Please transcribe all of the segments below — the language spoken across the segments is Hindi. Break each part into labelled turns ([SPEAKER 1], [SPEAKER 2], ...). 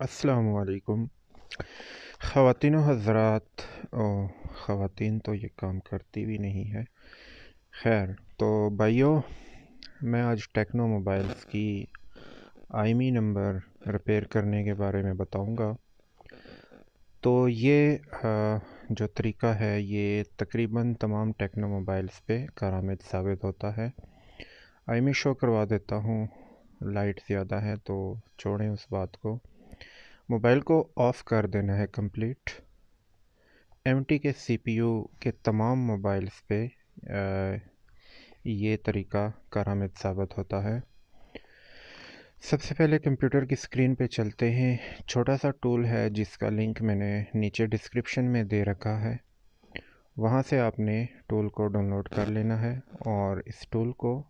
[SPEAKER 1] अस्सलामुअलैकुम ख़वातीन व हज़रात। ख़वातीन तो ये काम करती भी नहीं है। खैर तो भाइयों, मैं आज टेक्नो मोबाइल्स की आईएमई नंबर रिपेयर करने के बारे में बताऊंगा। तो ये जो तरीका है ये तकरीबन तमाम टेक्नो मोबाइल्स पे कारआमद साबित होता है। आईएमई शो करवा देता हूँ, लाइट ज़्यादा है तो छोड़ें उस बात को। मोबाइल को ऑफ़ कर देना है कंप्लीट। एमटी के सीपीयू के तमाम मोबाइल्स पे ये तरीका कारआमद साबित होता है। सबसे पहले कंप्यूटर की स्क्रीन पे चलते हैं। छोटा सा टूल है जिसका लिंक मैंने नीचे डिस्क्रिप्शन में दे रखा है, वहाँ से आपने टूल को डाउनलोड कर लेना है और इस टूल को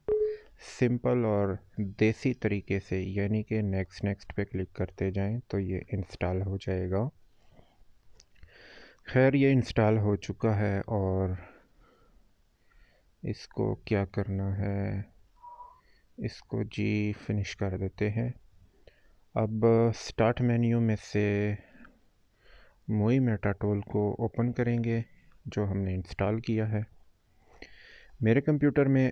[SPEAKER 1] सिंपल और देसी तरीके से यानी कि नेक्स्ट पे क्लिक करते जाएं तो ये इंस्टॉल हो जाएगा। खैर ये इंस्टॉल हो चुका है और इसको क्या करना है, इसको जी फिनिश कर देते हैं। अब स्टार्ट मेन्यू में से मूवी मेटा टूल को ओपन करेंगे जो हमने इंस्टॉल किया है। मेरे कंप्यूटर में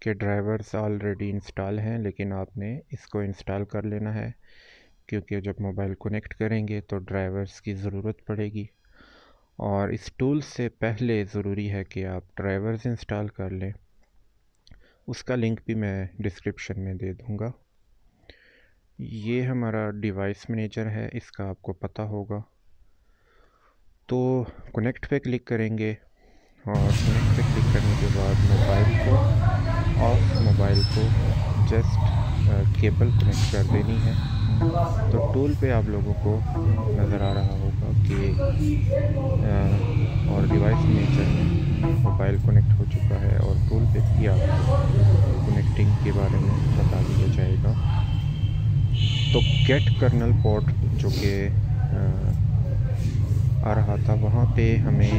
[SPEAKER 1] के ड्राइवर्स ऑलरेडी इंस्टॉल हैं, लेकिन आपने इसको इंस्टॉल कर लेना है क्योंकि जब मोबाइल कनेक्ट करेंगे तो ड्राइवर्स की ज़रूरत पड़ेगी। और इस टूल से पहले ज़रूरी है कि आप ड्राइवर्स इंस्टॉल कर लें। उसका लिंक भी मैं डिस्क्रिप्शन में दे दूँगा। ये हमारा डिवाइस मैनेजर है, इसका आपको पता होगा। तो कनेक्ट पे क्लिक करेंगे और कनेक्ट पे क्लिक करने के बाद मोबाइल को जस्ट केबल कनेक्ट कर देनी है। तो टूल पे आप लोगों को नज़र आ रहा होगा कि और डिवाइस मैनेजर में मोबाइल कनेक्ट हो चुका है और टूल पे भी आपको कनेक्टिंग के बारे में बता दिया जाएगा। तो गेट कर्नल पोर्ट जो कि आ रहा था, वहाँ पे हमें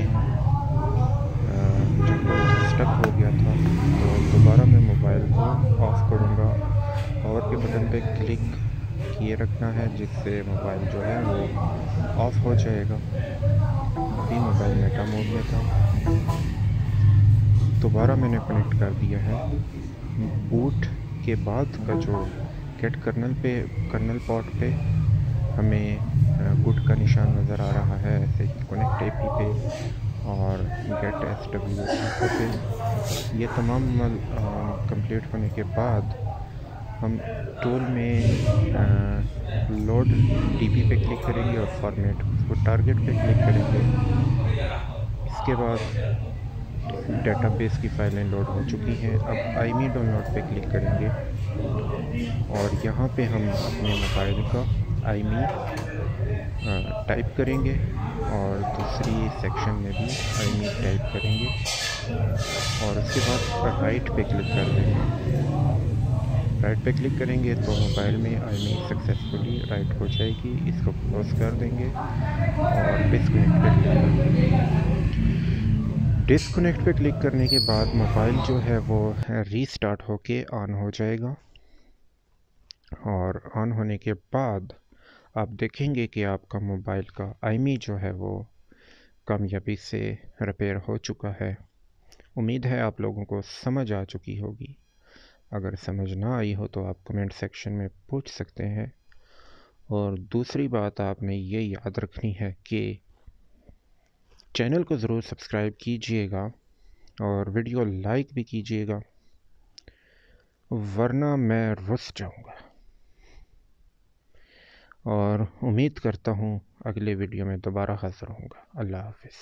[SPEAKER 1] जब स्टक हो गया था तो दोबारा मैं मोबाइल को ऑफ़ करूँगा। पावर के बटन पे क्लिक किए रखना है जिससे मोबाइल जो है वो ऑफ़ हो जाएगा। अभी मोबाइल मेटा मोड में था। दोबारा मैंने कनेक्ट कर दिया है। बूट के बाद का जो गेट कर्नल पोर्ट पे हमें गुड का निशान नज़र आ रहा है, ऐसे ही कनेक्ट एपी पे और गेट SW पे। ये तमाम कंप्लीट होने के बाद हम टूल में लोड डीबी पे क्लिक करेंगे और फॉर्मेट उसको टारगेट पे क्लिक करेंगे। इसके बाद डेटाबेस की फ़ाइलें लोड हो चुकी हैं। अब आईएमई डाउनलोड पे क्लिक करेंगे और यहाँ पे हम अपने मोबाइल का आईएमई टाइप करेंगे और दूसरी सेक्शन में भी आईएमई टाइप करेंगे और उसके बाद राइट पे क्लिक कर देंगे। राइट पे क्लिक करेंगे तो मोबाइल में आईएमई सक्सेसफुली राइट हो जाएगी। इसको क्लोज कर देंगे और डिस्कनेक्ट पे क्लिक कर देंगे। डिस्कनेक्ट पे क्लिक करने के बाद मोबाइल जो है वो रीस्टार्ट होके ऑन हो जाएगा और ऑन होने के बाद आप देखेंगे कि आपका मोबाइल का आईएमई जो है वो कामयाबी से रिपेयर हो चुका है। उम्मीद है आप लोगों को समझ आ चुकी होगी। अगर समझ ना आई हो तो आप कमेंट सेक्शन में पूछ सकते हैं। और दूसरी बात आपने ये याद रखनी है कि चैनल को ज़रूर सब्सक्राइब कीजिएगा और वीडियो लाइक भी कीजिएगा, वरना मैं रुस जाऊंगा। और उम्मीद करता हूँ अगले वीडियो में दोबारा हाज़िर होऊंगा। अल्लाह हाफ़िज़।